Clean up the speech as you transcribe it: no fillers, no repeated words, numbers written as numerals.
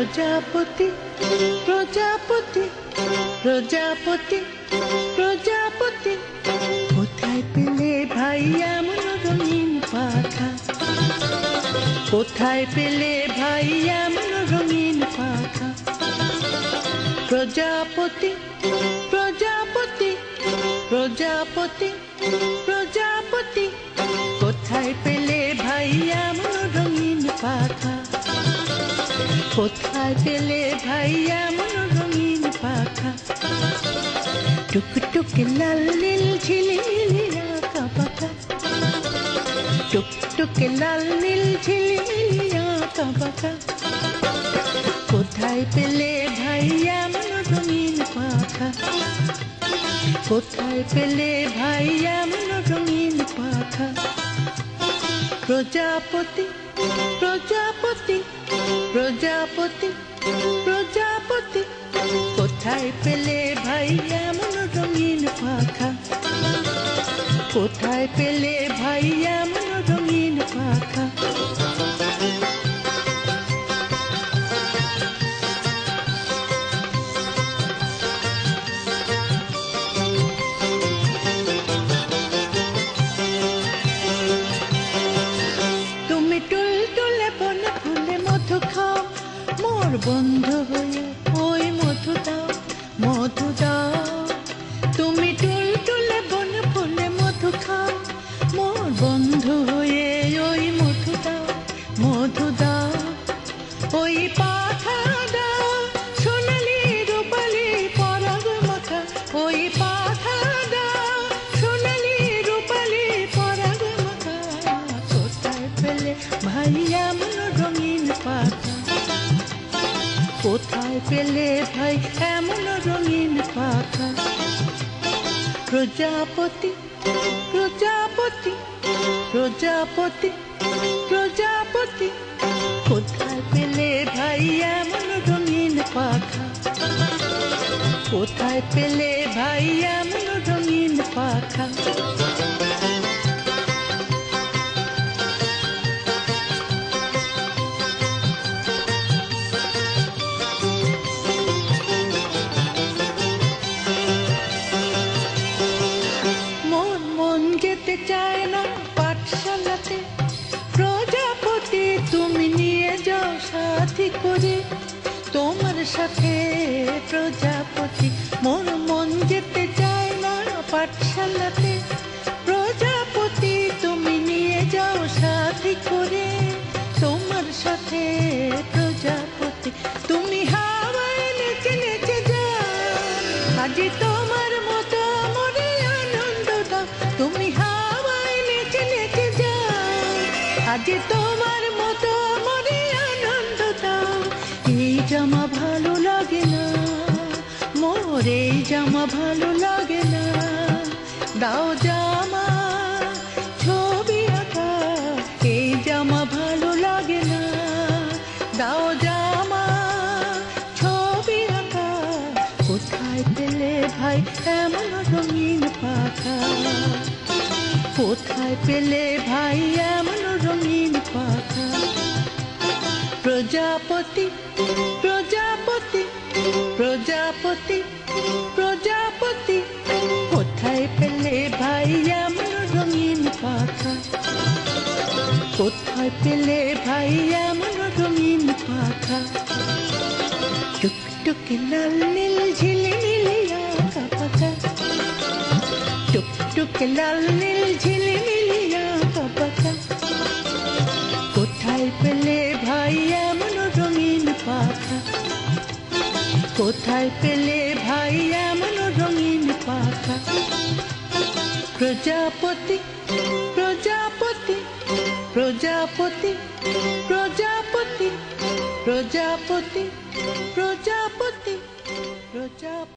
প্রজাপতি প্রজাপতি প্রজাপতি প্রজাপতি কোথায় পেলে ভাই এমন রঙিন পাখা কোথায় পেলে ভাই এমন রঙিন পাখা প্রজাপতি প্রজাপতি প্রজাপতি প্রজাপতি কোথায় পেলে ভাই এমন রঙিন পাখা কোথায় পেলে ভাই এমন রঙিন পাখা টুকটুকে লাল নীল ঝিলিমিলি আঁকা পাখা টুকটুকে লাল নীল ঝিলিমিলি আঁকা পাখা কোথায় পেলে ভাই এমন রঙিন পাখা কোথায় পেলে ভাই এমন রঙিন পাখা প্রজাপতি প্রজাপতি প্রজাপতি প্রজাপতি কোথায় পেলে ভাই এমন রঙিন পাখা কোথায় পেলে ভাই এমন রঙিন পাখা তুমি টুলটুলে বনে ফুলে মধু খাও মোর বন্ধু হয়ে ওই মধু দাও মধু দাও তুমি টুলটুলে বনে ফুলে মধু খাও মোর বন্ধু হয়ে ওই মধু দাও মধু দাও ওই পাখা দাও সোনালি রূপালি পরাগ মাখা ওই পাখা দাও সোনালি রূপালি পরাগ মাখা কোথায় পেলে ভাই এমন রঙিন পাখা কোথায় পেলে ভাই এমন রঙিন পাখা প্রজাপতি প্রজাপতি প্রজাপতি প্রজাপতি কোথায় পেলে ভাই এমন রঙিন পাখা কোথায় পেলে ভাই এমন রঙিন পাখা যেতে চায় না পাঠশালাতে প্রজাপতি তুমি নিয়ে যাও সাথী করে তোমার সাথে প্রজাপতি মোর মন যেতে চায় না পাঠশালাতে প্রজাপতি তুমি নিয়ে যাও সাথী করে তোমার সাথে প্রজাপতি তুমি হাওয়ায় নেচে নেচে যাও আজি তোমার মতো মনে আনন্দ দাও তুমি হাওয়ায় নেচে নেচে যাও আজি তোমার মতো মনে আনন্দ দাও এই জামা ভালো লাগে না মোর এই জামা ভালো লাগে না দাও জামা ছবি আঁকা এই জামা ভালো লাগে না দাও জামা ছবি আঁকা কোথায় পেলে ভাই এমন রঙিন পাখা কোথায় পেলে ভাই এমন রঙিন পাখা প্রজাপতি প্রজাপতি প্রজাপতি প্রজাপতি কোথায় পেলে ভাই এমন রঙিন পাখা কোথায় পেলে ভাই এমন রঙিন পাখা টুকটুকে লাল নীল ঝিলিমিলি আঁকা পাখা টুকটুকে লাল নীল ঝিলিমিলি আঁকা পাখা কোথায় পেলে ভাই এমন রঙিন পাখা কোথায় পেলে ভাই এমন রঙিন পাখা প্রজাপতি প্রজাপতি প্রজাপতি প্রজাপতি প্রজাপতি প্রজাপতি প্রজাপতি